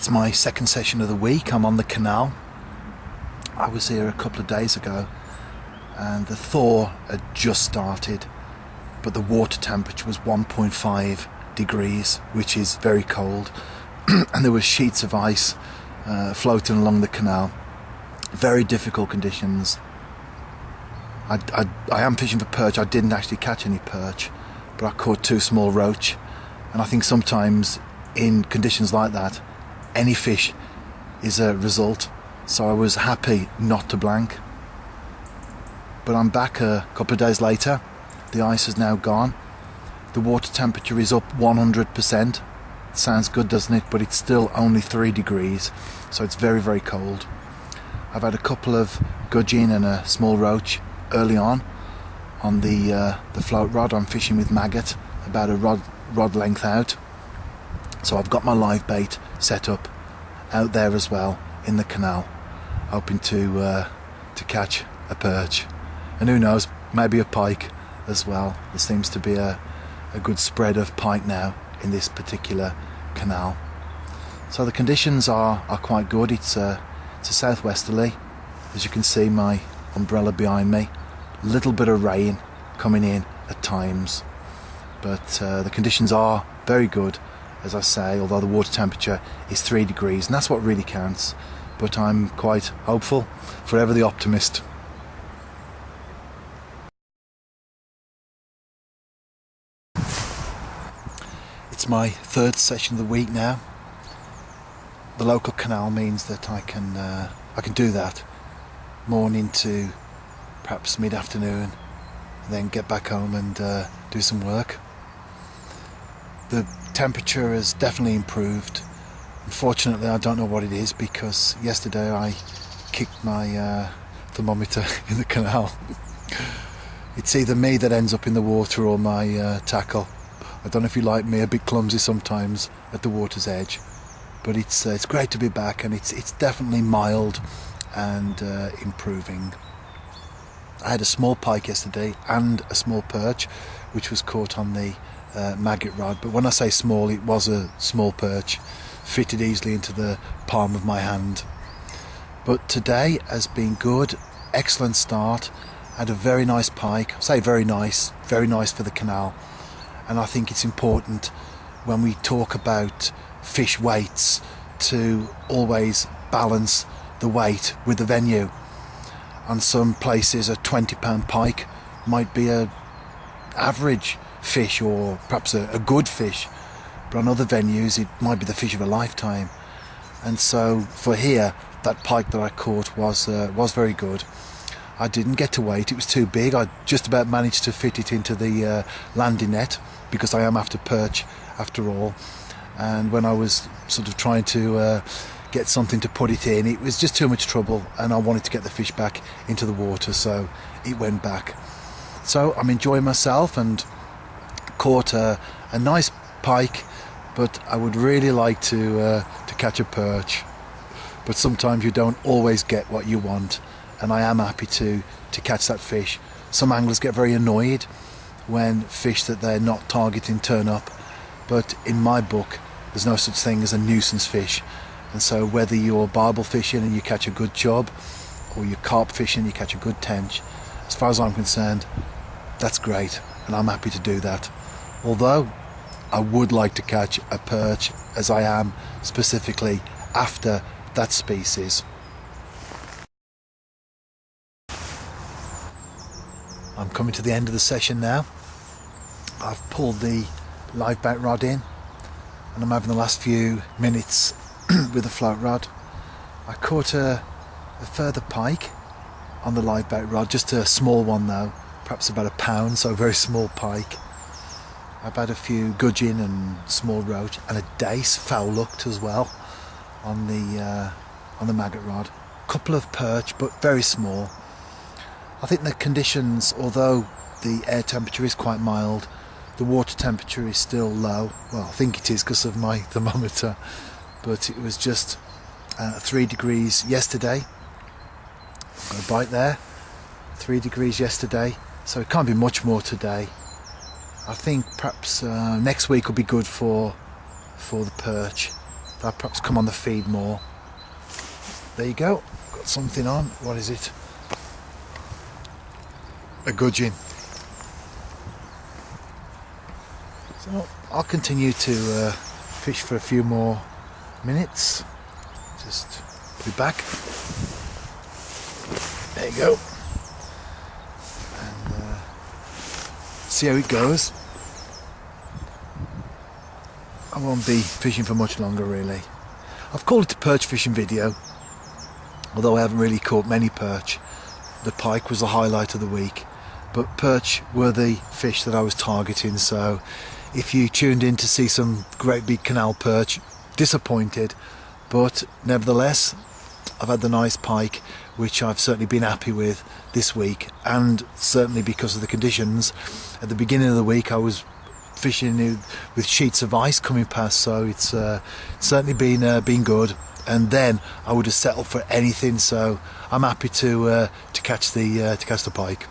It's my second session of the week. I'm on the canal. I was here a couple of days ago and the thaw had just started, but the water temperature was 1.5 degrees, which is very cold, and there were sheets of ice floating along the canal. Very difficult conditions. I am fishing for perch. I didn't actually catch any perch, but I caught 2 small roach, and I think sometimes in conditions like that any fish is a result, so I was happy not to blank. But I'm back a couple of days later. The ice is now gone. The water temperature is up 100%. It sounds good, doesn't it? But it's still only 3 degrees, so it's very, very cold. I've had a couple of gudgeon and a small roach early on the float rod. I'm fishing with maggot, about a rod length out. So I've got my live bait set up out there as well in the canal, hoping to catch a perch, and who knows, maybe a pike as well. There seems to be a good spread of pike now in this particular canal. So the conditions are quite good. It's a southwesterly, as you can see my umbrella behind me. A little bit of rain coming in at times, but the conditions are very good, as I say, although the water temperature is 3 degrees, and that's what really counts. But I'm quite hopeful, forever the optimist. It's my third session of the week now. The local canal means that I can do that morning to perhaps mid-afternoon, and then get back home and do some work. The temperature has definitely improved. Unfortunately, I don't know what it is, because yesterday I kicked my thermometer in the canal. It's either me that ends up in the water or my tackle. I don't know if you like me, a bit clumsy sometimes at the water's edge, but it's great to be back, and it's definitely mild and improving. I had a small pike yesterday and a small perch, which was caught on the maggot rod, but when I say small, it was a small perch, fitted easily into the palm of my hand. But today has been good, excellent start. Had a very nice pike. I say very nice for the canal, and I think it's important when we talk about fish weights to always balance the weight with the venue. On some places a £20 pike might be a average fish, or perhaps a good fish, but on other venues it might be the fish of a lifetime. And so for here, that pike that I caught was very good. I didn't get to weight, it was too big. I just about managed to fit it into the landing net, because I am after perch after all, and when I was sort of trying to get something to put it in, it was just too much trouble, and I wanted to get the fish back into the water, so it went back. So I'm enjoying myself and caught a nice pike, but I would really like to catch a perch. But sometimes you don't always get what you want, and I am happy to catch that fish. Some anglers get very annoyed when fish that they're not targeting turn up, but in my book there's no such thing as a nuisance fish. And so whether you're barbel fishing and you catch a good chub, or you're carp fishing and you catch a good tench, as far as I'm concerned, that's great, and I'm happy to do that. Although I would like to catch a perch, as I am specifically after that species. I'm coming to the end of the session now. I've pulled the live bait rod in, and I'm having the last few minutes with the float rod. I caught a further pike on the live bait rod, just a small one though, perhaps about a pound, so a very small pike. I've had a few gudgeon and small roach, and a dace, foul looked as well, on the maggot rod. A couple of perch, but very small. I think the conditions, although the air temperature is quite mild, the water temperature is still low. Well, I think it is because of my thermometer, but it was just 3 degrees yesterday. Got a bite there. 3 degrees yesterday, so it can't be much more today. I think perhaps next week will be good for the perch. They'll perhaps come on the feed more. There you go, got something on. What is it? A gudgeon. So I'll continue to fish for a few more minutes. Just put it back. There you go. And see how it goes. I won't be fishing for much longer really. I've called it a perch fishing video, although I haven't really caught many perch. The pike was the highlight of the week, but perch were the fish that I was targeting, so if you tuned in to see some great big canal perch, disappointed, but nevertheless I've had the nice pike, which I've certainly been happy with this week, and certainly because of the conditions. At the beginning of the week I was fishing with sheets of ice coming past, so it's certainly been good, and then I would have settled for anything, so I'm happy to catch the pike.